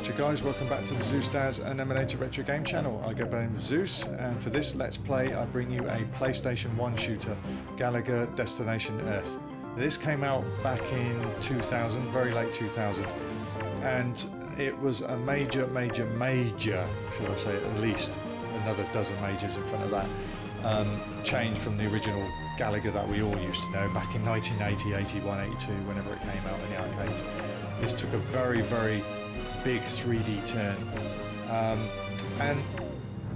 Watcher guys, welcome back to the Zeusdaz Unemulated Retro Game Channel. I go by the name of Zeus, and for this Let's Play I bring you a PlayStation 1 shooter, Galaga Destination Earth. This came out back in 2000, very late 2000, and it was a major, shall I say, at least another dozen majors in front of that, change from the original Galaga that we all used to know back in 1980, 81, 82, whenever it came out in the arcades. This took a very, very big 3D turn, and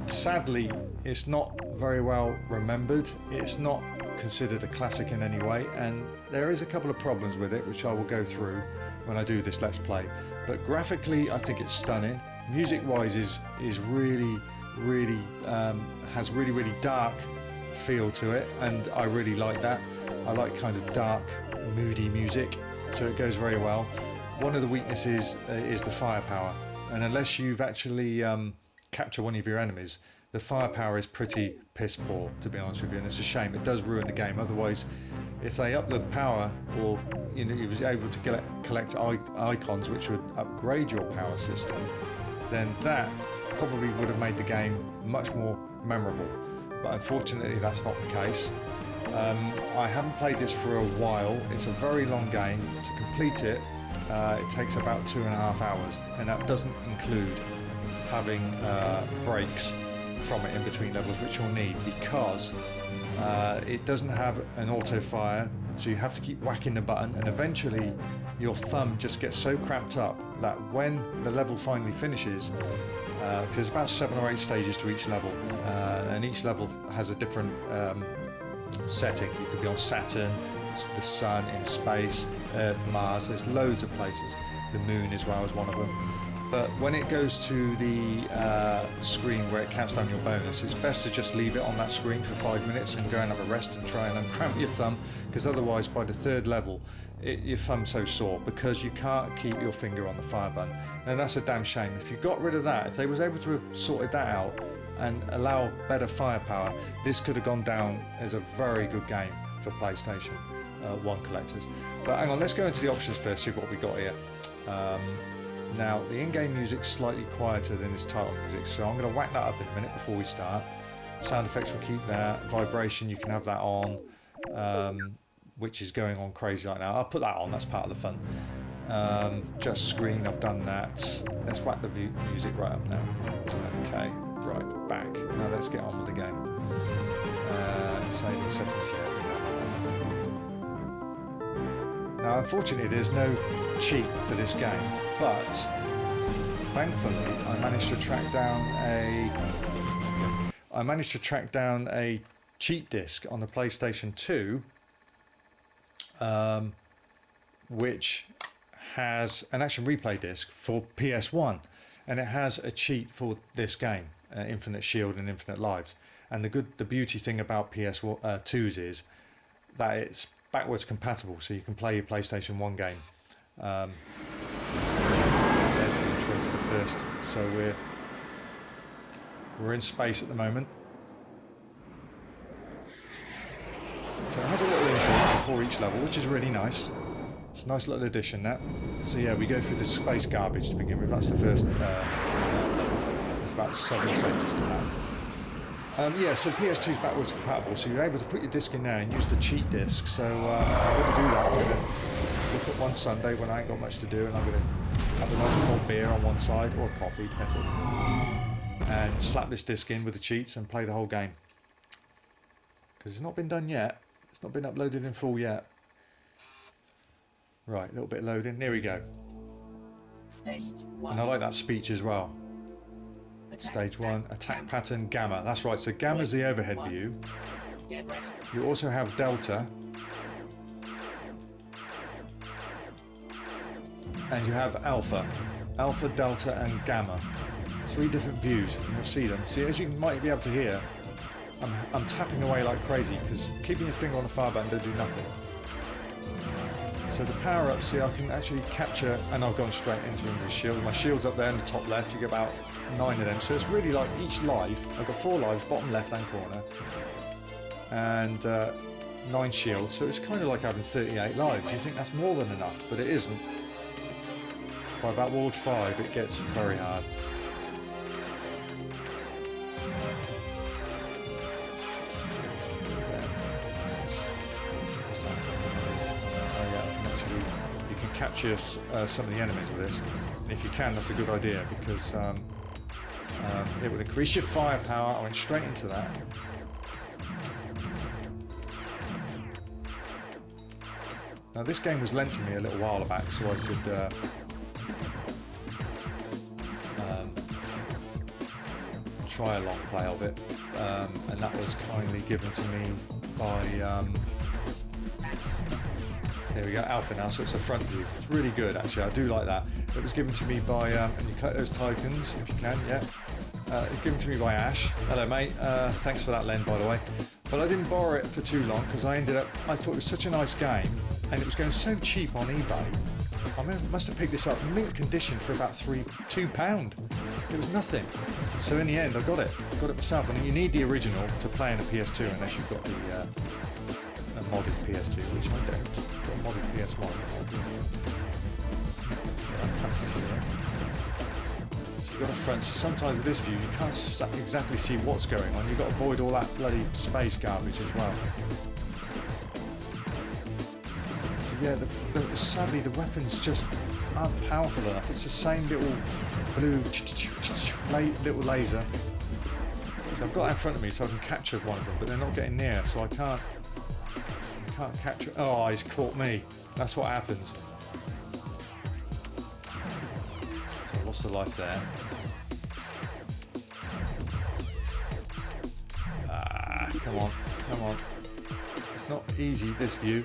sadly it's not very well remembered. It's not considered a classic in any way, and there is a couple of problems with it which I will go through when I do this Let's Play. But graphically I think it's stunning. Music wise is really has really dark feel to it, and I really like that. I like kind of dark, moody music, so it goes very well. One of the weaknesses is the firepower, and unless you've actually captured one of your enemies, the firepower is pretty piss poor, to be honest with you, and it's a shame. It does ruin the game. Otherwise, if they up the power, or you was able to collect icons which would upgrade your power system, then that probably would have made the game much more memorable. But unfortunately that's not the case. I haven't played this for a while. It's a very long game. To complete it, it takes about 2.5 hours, and that doesn't include having breaks from it in between levels, which you'll need, because it doesn't have an auto fire, so you have to keep whacking the button, and eventually your thumb just gets so cramped up that when the level finally finishes, because there's about 7 or 8 stages to each level, and each level has a different setting. You could be on Saturn, the Sun, in space, Earth, Mars. There's loads of places. The Moon as well is one of them. But when it goes to the screen where it counts down your bonus, it's best to just leave it on that screen for 5 minutes and go and have a rest and try and uncramp your thumb, because otherwise by the 3rd level your thumb's so sore because you can't keep your finger on the fire button, and that's a damn shame. If you got rid of that, if they was able to have sorted that out and allow better firepower, this could have gone down as a very good game for PlayStation 1 collectors. But hang on, let's go into the options first, see what we got here. Now, the in-game music's slightly quieter than its title music, so I'm going to whack that up in a minute before we start. Sound effects will keep that. Vibration, you can have that on, which is going on crazy right now. I'll put that on, that's part of the fun. Just screen, I've done that. Let's whack the music right up now. Okay, right, back. Now let's get on with the game. Saving settings yet. Now, unfortunately, there's no cheat for this game, but thankfully I managed to track down a cheat disc on the PlayStation 2, which has an action replay disc for PS1, and it has a cheat for this game, Infinite Shield and Infinite Lives. And the beauty thing about PS2s is that it's backwards compatible, so you can play your PlayStation 1 game. There's the intro to the first. So we're in space at the moment. So it has a little intro before each level, which is really nice. It's a nice little addition, that. So yeah, we go through the space garbage to begin with. That's the first. There's about 7 stages to that. Yeah, so PS2 is backwards compatible, so you're able to put your disc in there and use the cheat disc. So I'm going to do that. I'm going to look at one Sunday when I ain't got much to do, and I'm going to have a nice cold beer on one side, or coffee, depends what, and slap this disc in with the cheats and play the whole game. Because it's not been done yet. It's not been uploaded in full yet. Right, a little bit of loading. There we go. Stage 1. And I like that speech as well. Stage 1, attack pattern Gamma. That's right, so Gamma's the overhead view. You also have Delta. And you have Alpha. Alpha, Delta and Gamma. 3 different views, and you'll see them. See, as you might be able to hear, I'm tapping away like crazy, because keeping your finger on the fire button don't do nothing. So the power up, see, I can actually capture, and I've gone straight into the shield. My shield's up there in the top left, you get about 9 of them. So it's really like each life, I've got 4 lives, bottom left hand corner, and 9 shields. So it's kind of like having 38 lives. You think that's more than enough, but it isn't. By about Ward 5 it gets very hard. Oh yeah, I can actually, you can capture some of the enemies with this, and if you can, that's a good idea, because it will increase your firepower. I went straight into that. Now this game was lent to me a little while back, so I could try a long play of it, and that was kindly given to me by there we go, Alpha now, so it's a front view. It's really good actually, I do like that. It was given to me by, and you collect those tokens if you can, yeah. Given to me by Ash. Hello mate, thanks for that Len by the way. But I didn't borrow it for too long because I thought it was such a nice game and it was going so cheap on eBay. I must have picked this up mint condition for about £2. It was nothing. So in the end I got it myself, and you need the original to play in a PS2 unless you've got the a modded PS2, which I don't. I've got a modded PS1. I'm practicing it. So you've got a front, so sometimes with this view you can't exactly see what's going on. You've got to avoid all that bloody space garbage as well. So yeah, sadly the weapons just aren't powerful enough. It's the same little blue little laser. So I've got that in front of me so I can capture one of them, but they're not getting near, so I can't capture. Oh, he's caught me. That's what happens. So I lost a life there. Ah, come on. It's not easy, this view.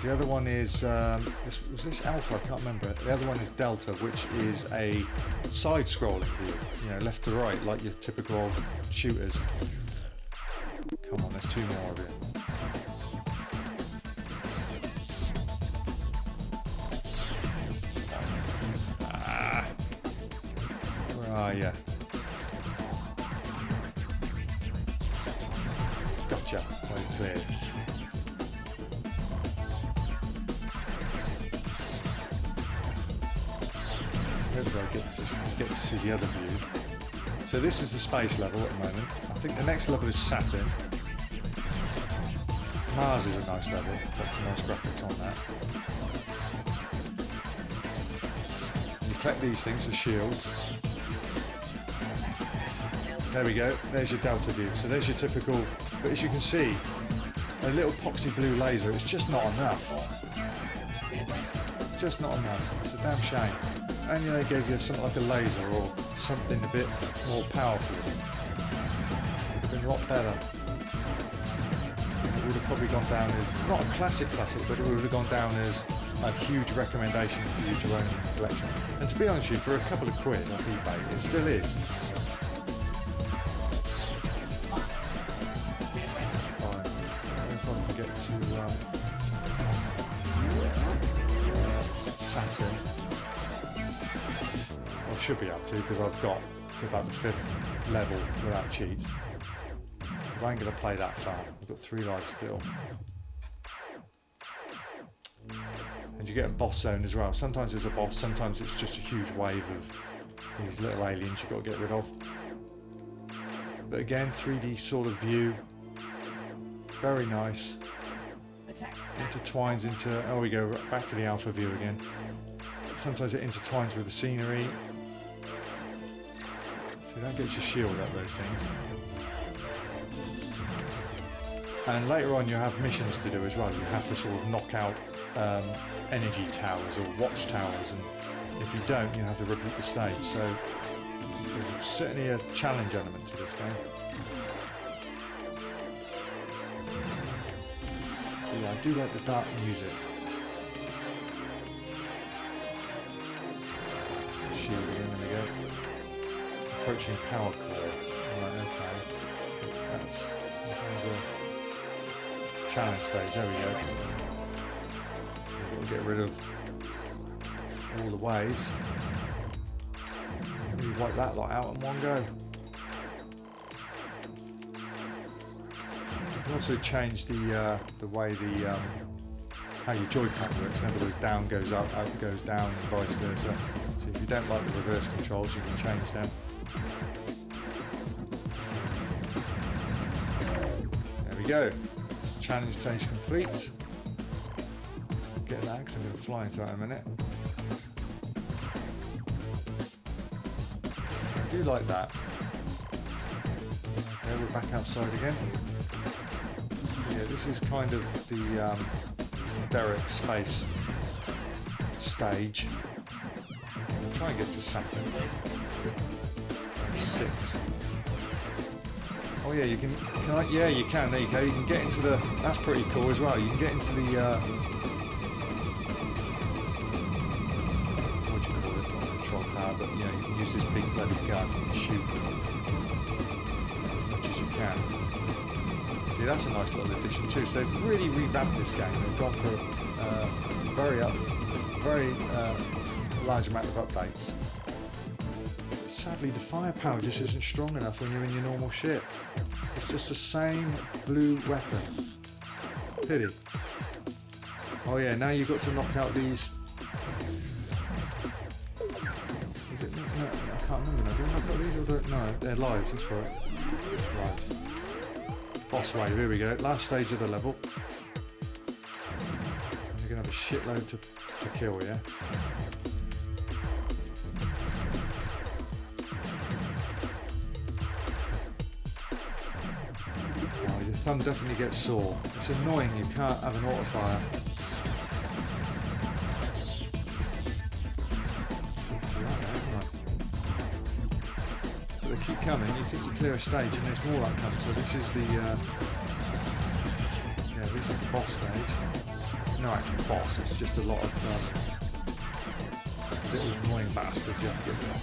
The other one is, was this Alpha? I can't remember. The other one is Delta, which is a side-scrolling view, you know, left to right, like your typical shooters. Come on, there's 2 more of it. Ah, where are you? Gotcha. I've cleared. Get to see the other view. So this is the space level at the moment. I think the next level is Saturn. Mars is a nice level. Got some nice graphics on that. And you collect these things for shields. There we go. There's your Delta view. So there's your typical. But as you can see, a little poxy blue laser. It's just not enough. Just not enough. It's a damn shame. Only they gave you something like a laser or something a bit more powerful. It would have been a lot better. It would have probably gone down as, not a classic, but it would have gone down as a huge recommendation for you to own in the collection. And to be honest with you, for a couple of quid on eBay, it still is. Fine. I don't know if I can get to Saturn. I should be able to, because I've got to about the 5th level without cheats. But I ain't going to play that far. I've got 3 lives still. And you get a boss zone as well. Sometimes there's a boss, sometimes it's just a huge wave of these little aliens you've got to get rid of. But again, 3D sort of view. Very nice. Intertwines into, oh we go back to the alpha view again. Sometimes it intertwines with the scenery. See, that gets your shield up, those things. And later on you have missions to do as well. You have to sort of knock out energy towers or watchtowers, and if you don't, you have to repeat the stage. So there's certainly a challenge element to this game. But yeah, I do like the dark music. Shield again, there we go. Approaching power core. Right, okay. That's a challenge stage, there we go. We've got to get rid of all the waves. Really wipe that lot out in one go. You can also change the way the how your joypad works. In other words, down goes up, up goes down, and vice versa. So if you don't like the reverse controls, you can change them. There we go. Challenge stage complete. Get that because I'm going to fly into that in a minute. So I do like that. Okay, we're back outside again. Yeah, this is kind of the Derek space stage. I'll try and get to Saturn. 6. Oh yeah, you can yeah, you can, there you go. You can get into the, that's pretty cool as well. You can get into the, what do you call it, not the control tower, but you know, you can use this big bloody gun and shoot as much as you can. See, that's a nice little addition too. So they've really revamped this game. They've gone for very large amount of updates. Sadly, the firepower just isn't strong enough when you're in your normal ship. It's just the same blue weapon. Pity. Oh yeah, now you've got to knock out these. Is it? No, I can't remember now. Do I knock out these or do I? No, they're lives. That's right. Lives. Boss wave. Here we go. Last stage of the level. And you're gonna have a shitload to kill, yeah. Thumb definitely gets sore. It's annoying you can't have an auto fire. But they keep coming. You think you clear a stage and there's more that comes. So this is the yeah, this is the boss stage. No actual boss. It's just a lot of little annoying bastards you have to get rid of.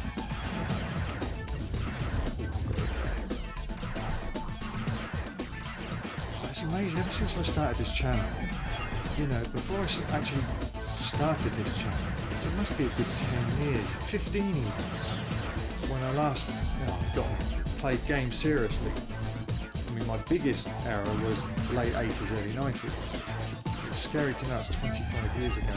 It's amazing, ever since I started this channel, you know, before I actually started this channel, it must be a good 10 years, 15 even, when I last played games seriously. I mean, my biggest era was late 80s, early 90s. It's scary to know it's 25 years ago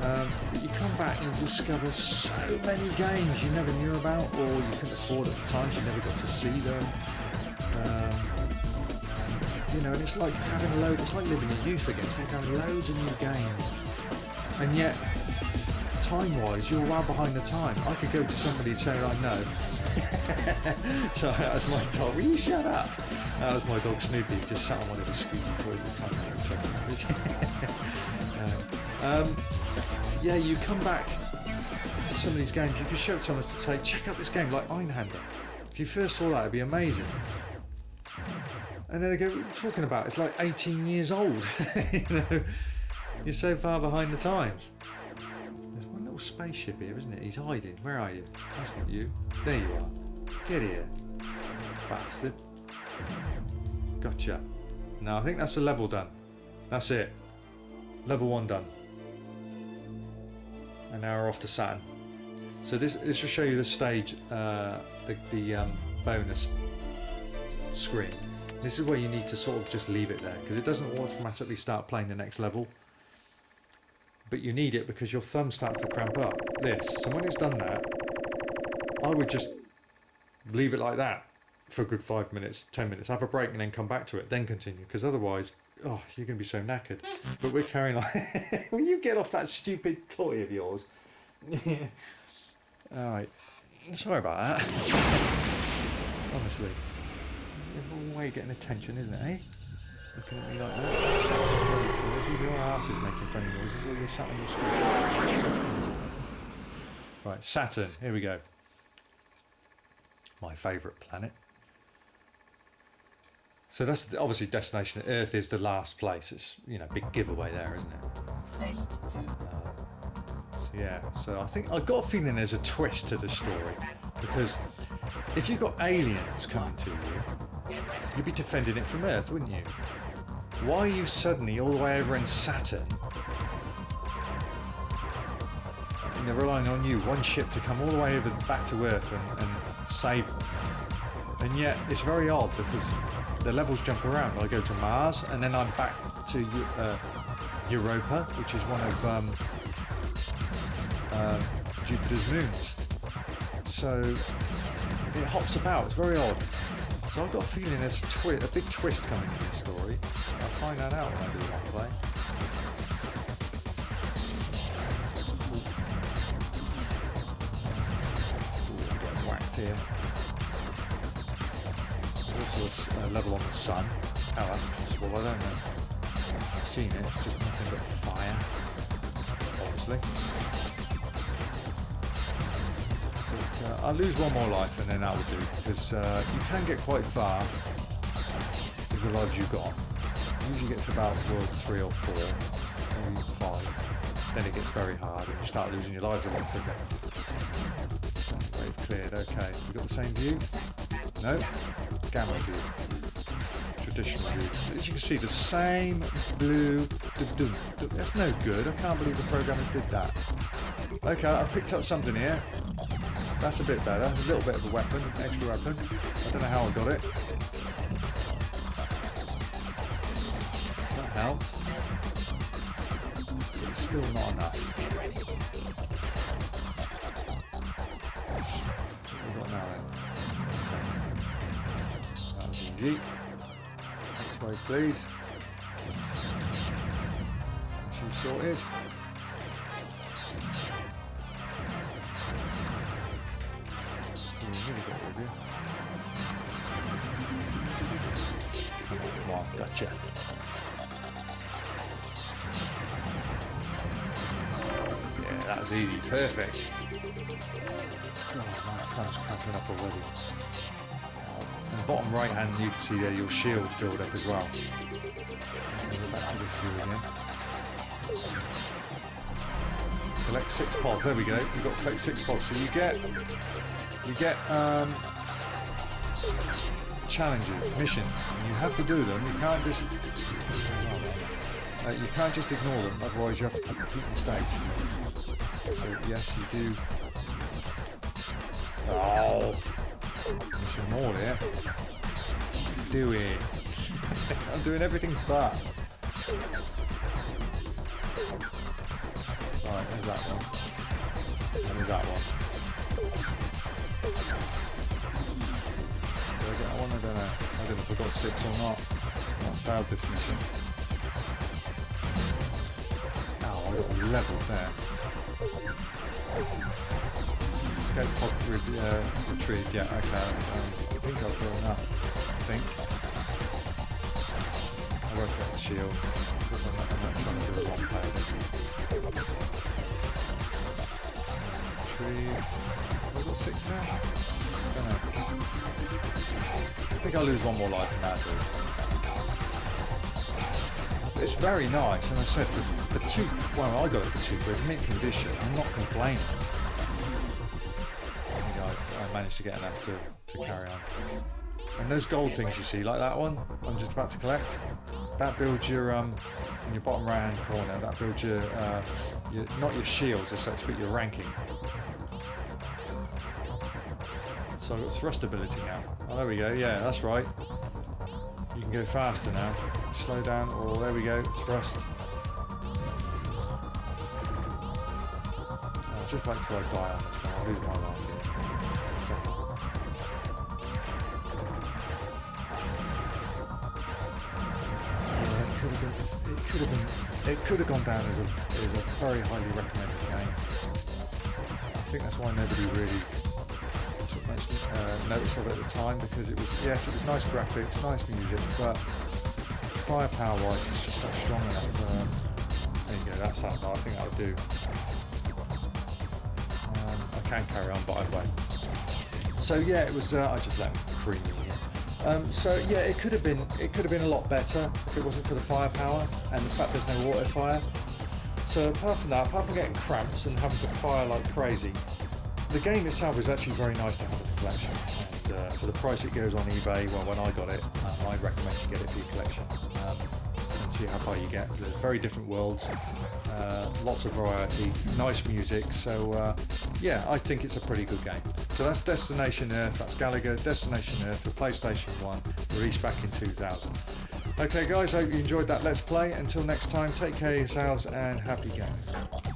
now. But you come back and you discover so many games you never knew about, or you couldn't afford at the time, so you never got to see them. You know, and it's like having a load, it's like living in youth again, it's like having loads of new games. And yet, time-wise, you're well behind the time. I could go to somebody and say I know. So that was my dog. Will you shut up? That was my dog Snoopy, just sat on one of the squeaky toys all the time. Yeah, you come back to some of these games, you can show it to someone to say, check out this game, like Einhander. If you first saw that, it'd be amazing. And then they go, what are you talking about? It's like 18 years old. You know, you're so far behind the times. There's one little spaceship here, isn't it? He's hiding. Where are you? That's not you. There you are. Get here, bastard. Gotcha. Now I think that's the level done. That's it. Level 1 done. And now we're off to Saturn. So this will show you the stage, the bonus screen. This is where you need to sort of just leave it there, because it doesn't automatically start playing the next level. But you need it because your thumb starts to cramp up. So when it's done that, I would just leave it like that for a good 5 minutes, 10 minutes, have a break and then come back to it, then continue, because otherwise, oh, you're going to be so knackered. But we're carrying on. Will you get off that stupid toy of yours? Alright, sorry about that. Honestly. One way of getting attention, isn't it, eh? Looking at me like that. Either your ass is making funny noises or you're sat on your screen. Right, Saturn, here we go. My favourite planet. So that's obviously destination Earth is the last place. It's, you know, big giveaway there, isn't it? So yeah, so I think I've got a feeling there's a twist to the story, because if you've got aliens coming to you, you'd be defending it from Earth, wouldn't you? Why are you suddenly all the way over in Saturn? And they're relying on you, one ship, to come all the way over back to Earth and save them. And yet, it's very odd because the levels jump around. I go to Mars and then I'm back to Europa, which is one of Jupiter's moons. So it hops about. It's very odd. So I've got a feeling there's a big twist coming in this story. I'll find that out when I do one play. Ooh, I'm getting whacked here. There's also a level on the sun. How that's possible, I don't know. I've seen it, it's just nothing but fire, obviously. But I'll lose one more life and then that will do, because you can get quite far with the lives you've got. Usually gets about world 3 or 4, maybe 5. Then it gets very hard and you start losing your lives a lot quicker. Wave cleared, okay. We got the same view? No? Gamma view. Traditional view. As you can see, the same blue. That's no good. I can't believe the programmers did that. Okay, I picked up something here. That's a bit better. A little bit of a weapon, extra weapon. I don't know how I got it. That helped. But it's still not enough. What have we got now then? Okay. That was easy. Next way, please. She's sorted. Come on, gotcha. Yeah, that was easy. Perfect. Oh, my thumb's cramping up already. In the bottom right hand, you can see there your shields build up as well. Go back to this view again. Collect 6 pods. There we go. You've got to collect 6 pods. So you get challenges, missions, and you have to do them. You can't just ignore them, otherwise you have to complete the stage. So yes, you do. Oh, missing more here. Do it. I'm doing everything but. Right, there's that one. And there's that one. Did I get that one? I don't know. I don't know if I got 6 or not. I failed this mission. Oh, I got leveled there. Escape pod retrieved. Yeah, okay. I think I've got enough. I think. I won't get the shield. I'm not trying to do a one player this. Retrieve. Have I got 6 now? I don't know. I think I'll lose one more life in that dude. It's very nice, and I said for 2, well I got it for £2, mint condition, I'm not complaining. I think I managed to get enough to carry on. And those gold things you see, like that one I'm just about to collect, that builds your, in your bottom right hand corner, that builds your not your shields as such, but your ranking. So I've got thrust ability now. Oh, there we go. Yeah, that's right. You can go faster now. Slow down. Oh, there we go. Thrust. I'll just wait till I die on this one. I'll lose my life here. Yeah, it could have gone down as a very highly recommended game. I think that's why nobody really took much notice of it at the time, because it was nice graphics, nice music, but firepower wise it's just not strong enough. There you go, that's that. I think that'll do. I can carry on, but I won't. So yeah, it was. I just let them cream me. So yeah, it could have been a lot better if it wasn't for the firepower and the fact there's no water fire. So apart from getting cramps and having to fire like crazy, the game itself is actually very nice to have in the collection. And for the price it goes on eBay, well, when I got it, I'd recommend you get it for your collection and see how far you get. There's very different worlds, lots of variety, nice music. So yeah, I think it's a pretty good game. So that's Destination Earth, that's Galaga, Destination Earth for PlayStation 1, released back in 2000. Okay guys, hope you enjoyed that Let's Play. Until next time, take care of yourselves and happy gaming.